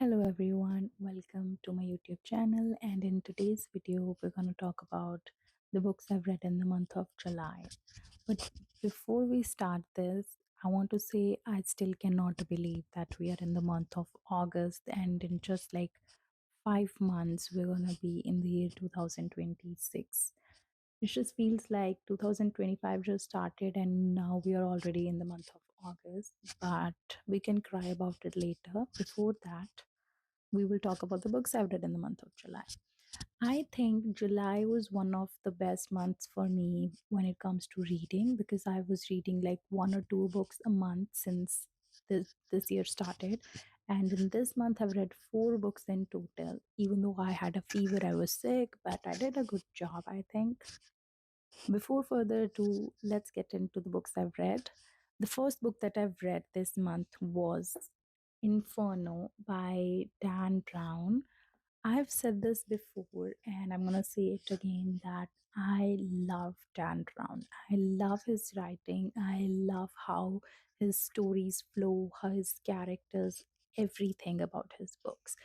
Hello everyone, welcome to my YouTube channel. And in today's video, we're going to talk about the books I've read in the month of July. But before we start this, I want to say I still cannot believe that we are in the month of August, and in just like 5 months, we're going to be in the year 2026. It just feels like 2025 just started, and now we are already in the month of August. But we can cry about it later. Before that, we will talk about the books I've read in the month of July. I think July was one of the best months for me when it comes to reading because I was reading like one or two books a month since this year started. And in this month, I've read four books in total. Even though I had a fever, I was sick, but I did a good job, I think. Before further ado, let's get into the books I've read. The first book that I've read this month was Inferno by Dan Brown. I've said this before and I'm going to say it again that I love Dan Brown. I love his writing. I love how his stories flow, how his characters, everything about his books.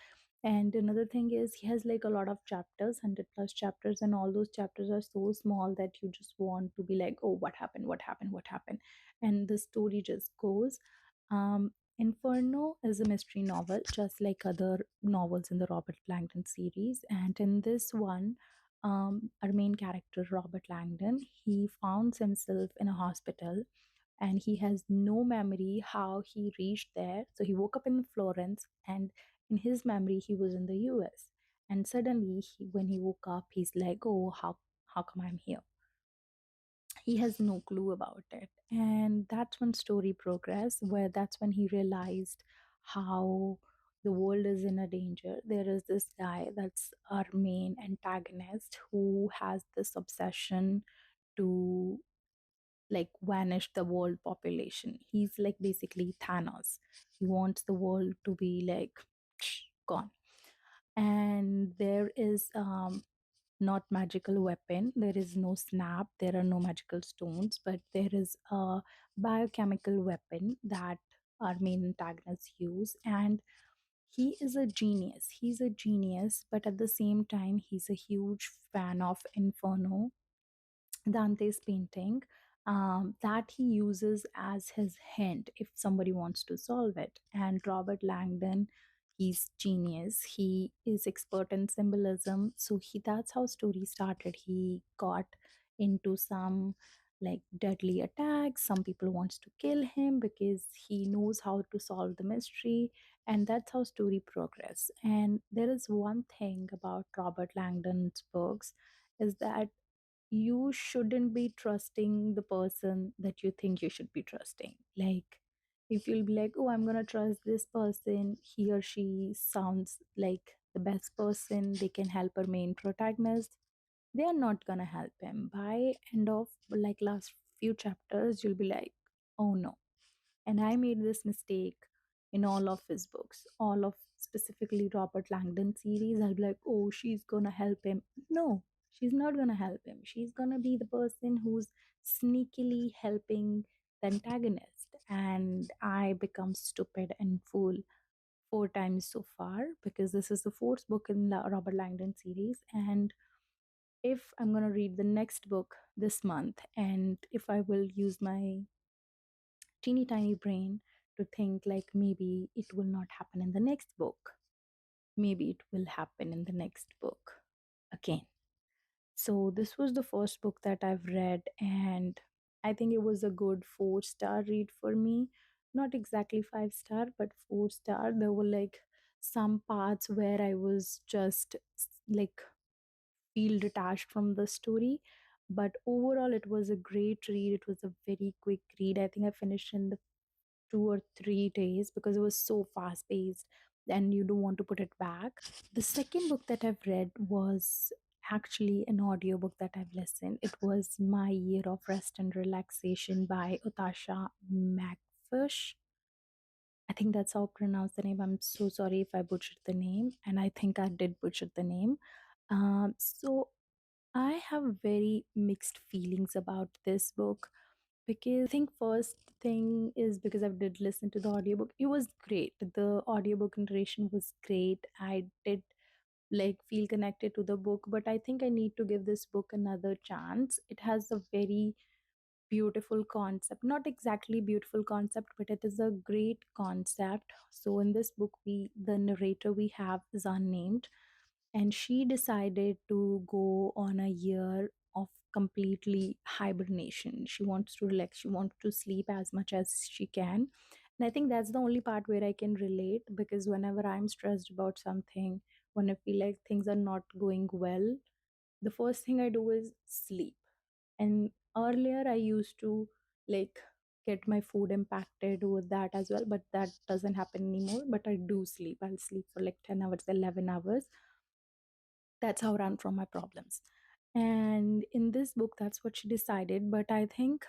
And another thing is he has like a lot of chapters, 100 plus chapters, and all those chapters are so small that you just want to be like, oh, what happened, what happened, what happened, and the story just goes. um Inferno is a mystery novel, just like other novels in the Robert Langdon series. And in this one, our main character, Robert Langdon, he finds himself in a hospital and he has no memory how he reached there. So he woke up in Florence, and in his memory, he was in the US. And suddenly, when he woke up, he's like, oh, how come I'm here? He has no clue about it. And that's when story progress, where that's when he realized how the world is in a danger. There is this guy that's our main antagonist who has this obsession to like vanish the world population. He's like basically Thanos. He wants the world to be like gone. And there is not magical weapon, there is no snap, there are no magical stones, but there is a biochemical weapon that our main antagonists use. And he is a genius. He's a genius, but at the same time he's a huge fan of Inferno, Dante's painting, that he uses as his hint if somebody wants to solve it. And Robert Langdon, he's genius. He is expert in symbolism. So that's how story started. He got into some like deadly attacks. Some people wants to kill him because he knows how to solve the mystery. And that's how story progress. And there is one thing about Robert Langdon's books is that you shouldn't be trusting the person that you think you should be trusting. Like, if you'll be like, oh, I'm gonna trust this person, he or she sounds like the best person, they can help our main protagonist, they are not gonna help him. By end of like last few chapters, you'll be like, oh no. And I made this mistake in all of his books, all of specifically Robert Langdon series. I'll be like, oh, she's gonna help him. No, she's not gonna help him. She's gonna be the person who's sneakily helping the antagonist. And I become stupid and fool four times so far because this is the fourth book in the Robert Langdon series. And if I'm gonna read the next book this month, and if I will use my teeny tiny brain to think like maybe it will not happen in the next book, maybe it will happen in the next book again. So this was the first book that I've read, and I think it was a good 4-star read for me. Not exactly 5-star, but 4-star. There were like some parts where I was just like feel detached from the story, but overall it was a great read. It was a very quick read. I think I finished in the 2 or 3 days because it was so fast paced and you don't want to put it back. The second book that I've read was actually an audiobook that I've listened. It was My Year of Rest and Relaxation by Utasha McFish. I think that's how I pronounce the name. I'm so sorry if I butchered the name, and I think I did butcher the name. So I have very mixed feelings about this book. Because I think first thing is because I did listen to the audiobook. It was great. The audiobook narration was great. I did like feel connected to the book, but I think I need to give this book another chance. It has a very beautiful concept, not exactly beautiful concept, but it is a great concept. So in this book, we the narrator we have is unnamed, and she decided to go on a year of completely hibernation. She wants to relax, she wants to sleep as much as she can. And I think that's the only part where I can relate, because whenever I'm stressed about something, when I feel like things are not going well, the first thing I do is sleep. And earlier I used to like get my food impacted with that as well, but that doesn't happen anymore. But I do sleep. I'll sleep for like 10 hours, 11 hours. That's how I run from my problems. And in this book, that's what she decided. But I think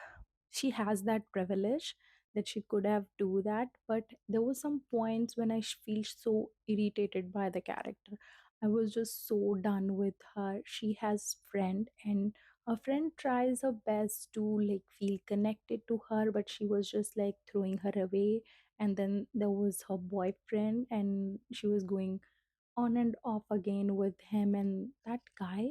she has that privilege that she could have do that. But there was some points when feel so irritated by the character. I was just so done with her. She has friend, and a friend tries her best to like feel connected to her, but she was just like throwing her away. And then there was her boyfriend, and she was going on and off again with him. And that guy,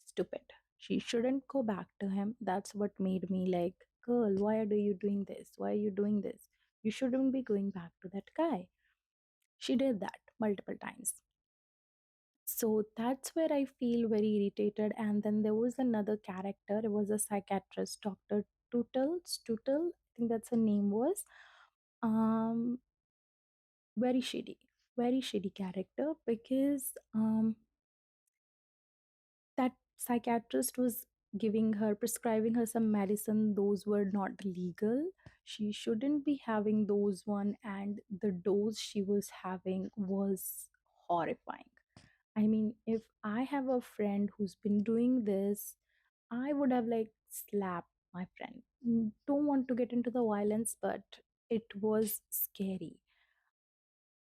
stupid. She shouldn't go back to him. That's what made me like, girl, why are you doing this? Why are you doing this? You shouldn't be going back to that guy. She did that multiple times. So that's where I feel very irritated. And then there was another character. It was a psychiatrist, Dr. Tutel, I think that's her name was. Um, very shitty, very shitty character, because that psychiatrist was giving her, prescribing her some medicine those were not legal. She shouldn't be having those one, and the dose she was having was horrifying. I mean, if I have a friend who's been doing this, I would have like slapped my friend. Don't want to get into the violence, but it was scary.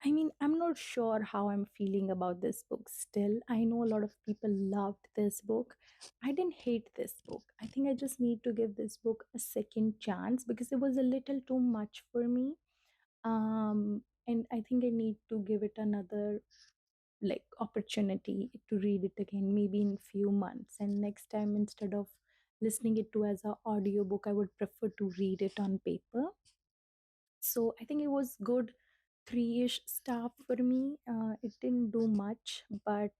I mean, I'm not sure how I'm feeling about this book still. I know a lot of people loved this book. I didn't hate this book. I think I just need to give this book a second chance because it was a little too much for me. And I think I need to give it another like opportunity to read it again, maybe in few months. And next time, instead of listening it to as a audiobook, I would prefer to read it on paper. So I think it was good, three-ish star for me. It didn't do much, but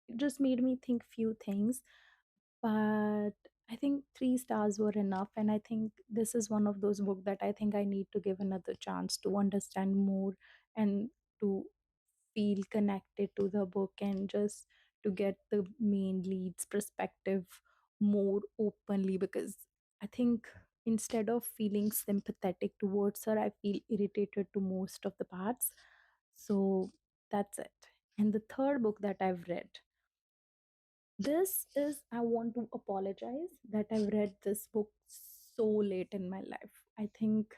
it just made me think few things. But I think 3 stars were enough, and I think this is one of those books that I think I need to give another chance to understand more, and to feel connected to the book, and just to get the main lead's perspective more openly. Because I think instead of feeling sympathetic towards her, I feel irritated to most of the parts. So that's it. And the third book that I've read, this is, I want to apologize that I've read this book so late in my life. I think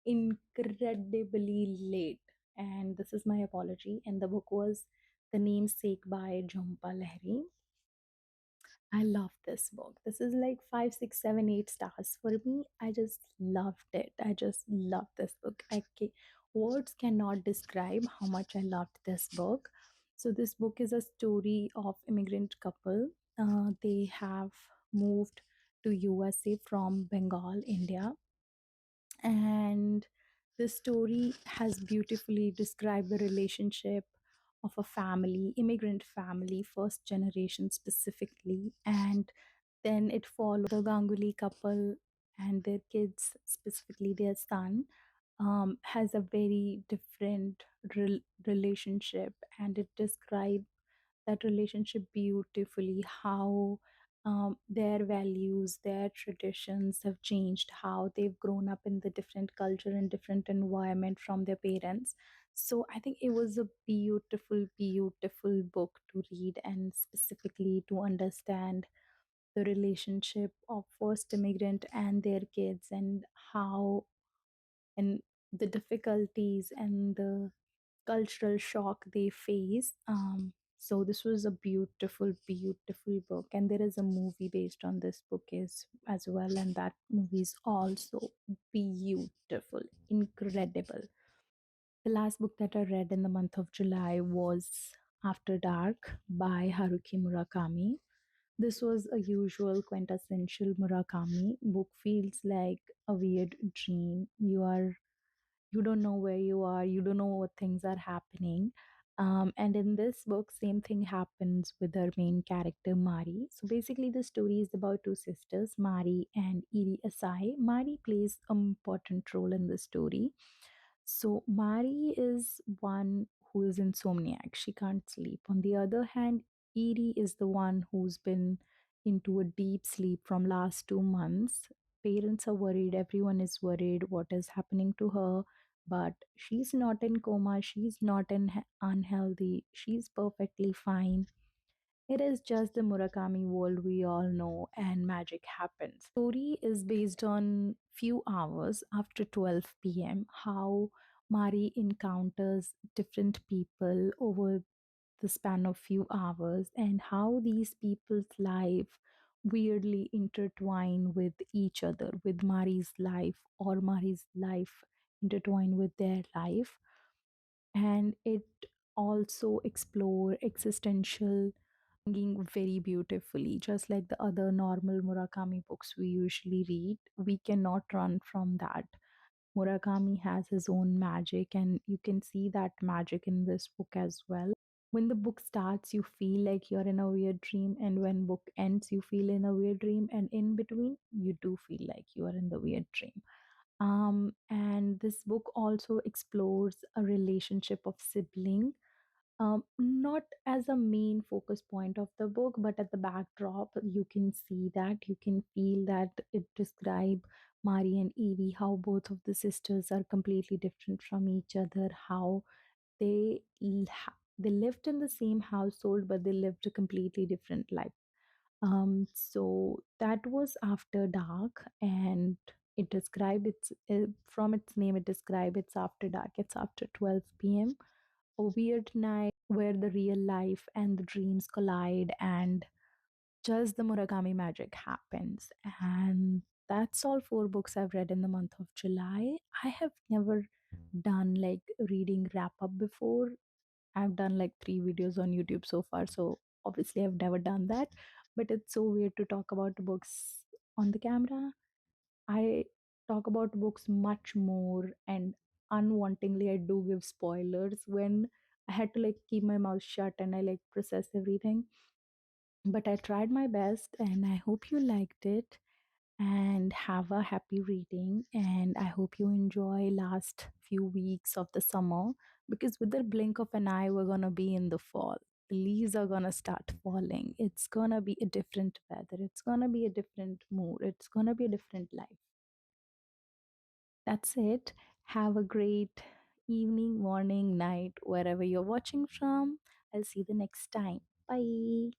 incredibly late. And this is my apology. And the book was The Namesake by Jhumpa Lahiri. I love this book. This is like 5, 6, 7, 8 stars for me. I just loved it. I just loved this book. Words cannot describe how much I loved this book. So this book is a story of immigrant couple. They have moved to USA from Bengal, India, and the story has beautifully described the relationship of a family, immigrant family, first generation specifically. And then it follows the Ganguly couple and their kids, specifically their son, has a very different relationship, and it describes that relationship beautifully, how their values, their traditions have changed, how they've grown up in the different culture and different environment from their parents. So I think it was a beautiful, beautiful book to read, and specifically to understand the relationship of first immigrant and their kids, and how, and the difficulties and the cultural shock they face. So this was a beautiful, beautiful book, and there is a movie based on this book as well, and that movie is also beautiful, incredible. The last book that I read in the month of July was After Dark by Haruki Murakami. This was a usual quintessential Murakami book. Feels like a weird dream. You don't know where you are, you don't know what things are happening. And in this book, same thing happens with our main character, Mari. So basically, the story is about two sisters, Mari and Iri Asai. Mari plays an important role in the story. So Mari is one who is insomniac. She can't sleep. On the other hand, Iri is the one who's been into a deep sleep from last 2 months. Parents are worried, everyone is worried what is happening to her, but she's not in coma, she's not unhealthy, she's perfectly fine. It is just the Murakami world we all know, and magic happens. Story is based on few hours after 12 p.m. How Mari encounters different people over the span of few hours, and how these people's life weirdly intertwine with each other, with Mari's life, or Mari's life intertwine with their life. And it also explore existential thinking very beautifully. Just like the other normal Murakami books we usually read, we cannot run from that. Murakami has his own magic, and you can see that magic in this book as well. When the book starts, you feel like you're in a weird dream, and when book ends, you feel in a weird dream, and in between, you do feel like you are in the weird dream. And this book also explores a relationship of sibling, not as a main focus point of the book, but at the backdrop, you can see that, you can feel that it describe Mari and Evie, how both of the sisters are completely different from each other, how they lived in the same household, but they lived a completely different life. So that was After Dark, and it described its from its name, it described it's after dark. It's after 12 p.m., a weird night where the real life and the dreams collide, and just the Murakami magic happens. And that's all four books I've read in the month of July. I have never done like reading wrap up before. I've done like 3 videos on YouTube so far, so obviously I've never done that. But it's so weird to talk about books on the camera. I talk about books much more, and unwantingly, I do give spoilers when I had to like keep my mouth shut and I like process everything. But I tried my best, and I hope you liked it. And have a happy reading. And I hope you enjoy last few weeks of the summer, because with the blink of an eye, we're gonna be in the fall. The leaves are gonna start falling. It's gonna be a different weather. It's gonna be a different mood. It's gonna be a different life. That's it. Have a great evening, morning, night, wherever you're watching from. I'll see you the next time. Bye.